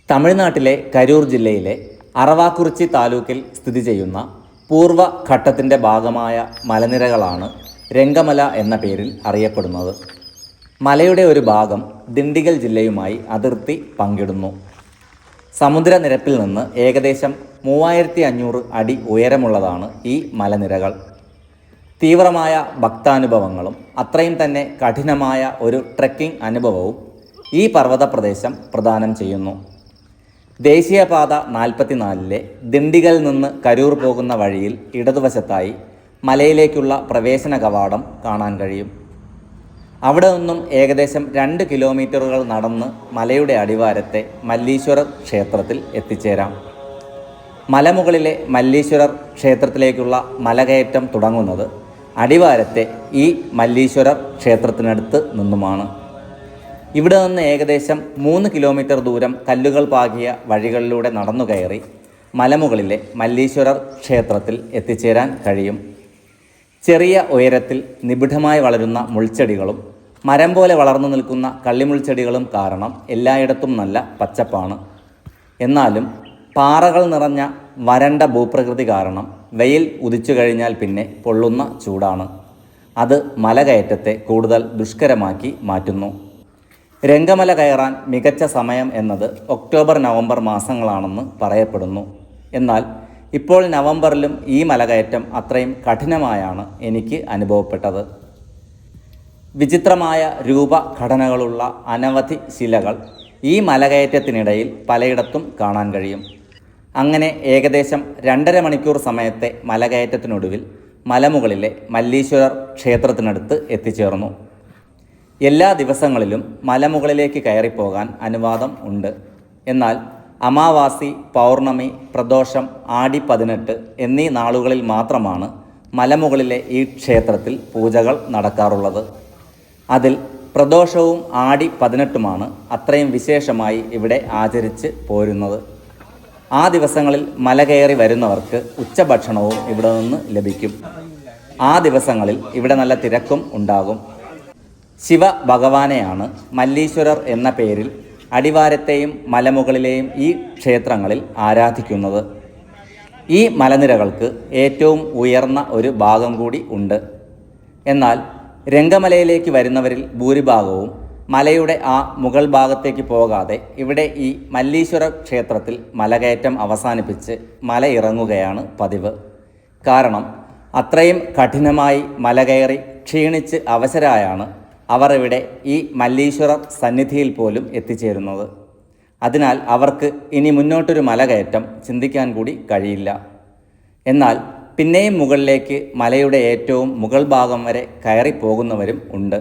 തമിഴ്നാട്ടിലെ കരൂർ ജില്ലയിലെ അറവാക്കുറിച്ചി താലൂക്കിൽ സ്ഥിതി ചെയ്യുന്ന പൂർവ്വഘട്ടത്തിൻ്റെ ഭാഗമായ മലനിരകളാണ് രംഗമല എന്ന പേരിൽ അറിയപ്പെടുന്നത്. മലയുടെ ഒരു ഭാഗം ദിണ്ടിഗൽ ജില്ലയുമായി അതിർത്തി പങ്കിടുന്നു. സമുദ്രനിരപ്പിൽ നിന്ന് ഏകദേശം 3500 അടി ഉയരമുള്ളതാണ് ഈ മലനിരകൾ. തീവ്രമായ ഭക്താനുഭവങ്ങളും അത്രയും തന്നെ കഠിനമായ ഒരു ട്രെക്കിംഗ് അനുഭവവും ഈ പർവ്വത പ്രദേശം പ്രദാനം ചെയ്യുന്നു. ദേശീയപാത 44-ലെ ദിണ്ടിഗൽ നിന്ന് കരൂർ പോകുന്ന വഴിയിൽ ഇടതുവശത്തായി മലയിലേക്കുള്ള പ്രവേശന കവാടം കാണാൻ കഴിയും. അവിടെ നിന്നും ഏകദേശം 2 കിലോമീറ്ററുകൾ നടന്ന് മലയുടെ അടിവാരത്തെ മല്ലീശ്വരർ ക്ഷേത്രത്തിൽ എത്തിച്ചേരാം. മലമുകളിലെ മല്ലീശ്വരർ ക്ഷേത്രത്തിലേക്കുള്ള മലകയറ്റം തുടങ്ങുന്നത് അടിവാരത്തെ ഈ മല്ലീശ്വരർ ക്ഷേത്രത്തിനടുത്ത് നിന്നുമാണ്. ഇവിടെ നിന്ന് ഏകദേശം 3 കിലോമീറ്റർ ദൂരം കല്ലുകൾ പാകിയ വഴികളിലൂടെ നടന്നു കയറി മലമുകളിലെ മല്ലീശ്വരർ ക്ഷേത്രത്തിൽ എത്തിച്ചേരാൻ കഴിയും. ചെറിയ ഉയരത്തിൽ നിബിഡമായി വളരുന്ന മുൾച്ചെടികളും മരം പോലെ വളർന്നു നിൽക്കുന്ന കള്ളിമുൾച്ചെടികളും കാരണം എല്ലായിടത്തും നല്ല പച്ചപ്പാണ്. എന്നാലും പാറകൾ നിറഞ്ഞ വരണ്ട ഭൂപ്രകൃതി കാരണം വെയിൽ ഉദിച്ചു കഴിഞ്ഞാൽ പിന്നെ പൊള്ളുന്ന ചൂടാണ്. അത് മലകയറ്റത്തെ കൂടുതൽ ദുഷ്കരമാക്കി മാറ്റുന്നു. രംഗമല കയറാൻ മികച്ച സമയം എന്നത് ഒക്ടോബർ-നവംബർ മാസങ്ങളാണെന്ന് പറയപ്പെടുന്നു. എന്നാൽ ഇപ്പോൾ നവംബറിലും ഈ മലകയറ്റം അത്രയും കഠിനമായാണ് എനിക്ക് അനുഭവപ്പെട്ടത്. വിചിത്രമായ രൂപഘടനകളുള്ള അനവധി ശിലകൾ ഈ മലകയറ്റത്തിനിടയിൽ പലയിടത്തും കാണാൻ കഴിയും. അങ്ങനെ ഏകദേശം 2.5 മണിക്കൂർ സമയത്തെ മലകയറ്റത്തിനൊടുവിൽ മലമുകളിലെ മല്ലീശ്വരർ ക്ഷേത്രത്തിനടുത്ത് എത്തിച്ചേർന്നു. എല്ലാ ദിവസങ്ങളിലും മലമുകളിലേക്ക് കയറിപ്പോകാൻ അനുവാദം ഉണ്ട്. എന്നാൽ അമാവാസി, പൗർണമി, പ്രദോഷം, ആടി 18 എന്നീ നാളുകളിൽ മാത്രമാണ് മലമുകളിലെ ഈ ക്ഷേത്രത്തിൽ പൂജകൾ നടക്കാറുള്ളത്. അതിൽ പ്രദോഷവും ആടി 18ഉമാണ് അത്രയും വിശേഷമായി ഇവിടെ ആചരിച്ച് പോരുന്നത്. ആ ദിവസങ്ങളിൽ മല കയറി വരുന്നവർക്ക് ഉച്ചഭക്ഷണവും ഇവിടെ നിന്ന് ലഭിക്കും. ആ ദിവസങ്ങളിൽ ഇവിടെ നല്ല തിരക്കും ഉണ്ടാകും. ശിവഭഗവാനെയാണ് മല്ലീശ്വരർ എന്ന പേരിൽ അടിവാരത്തെയും മലമുകളിലെയും ഈ ക്ഷേത്രങ്ങളിൽ ആരാധിക്കുന്നത്. ഈ മലനിരകൾക്ക് ഏറ്റവും ഉയർന്ന ഒരു ഭാഗം കൂടി ഉണ്ട്. എന്നാൽ രംഗമലയിലേക്ക് വരുന്നവരിൽ ഭൂരിഭാഗവും മലയുടെ ആ മുകൾ ഭാഗത്തേക്ക് പോകാതെ ഇവിടെ ഈ മല്ലീശ്വര ക്ഷേത്രത്തിൽ മലകയറ്റം അവസാനിപ്പിച്ച് മല ഇറങ്ങുകയാണ് പതിവ്. കാരണം അത്രയും കഠിനമായി മല കയറി ക്ഷീണിച്ച് അവശരായാണ് അവർ ഇവിടെ ഈ മല്ലീശ്വരർ സന്നിധിയിൽ പോലും എത്തിച്ചേരുന്നത്. അതിനാൽ അവർക്ക് ഇനി മുന്നോട്ടൊരു മലകയറ്റം ചിന്തിക്കാൻ കൂടി കഴിയില്ല. എന്നാൽ പിന്നെയും മുകളിലേക്ക് മലയുടെ ഏറ്റവും മുകൾ ഭാഗം വരെ കയറി പോകുന്നവരും ഉണ്ട്.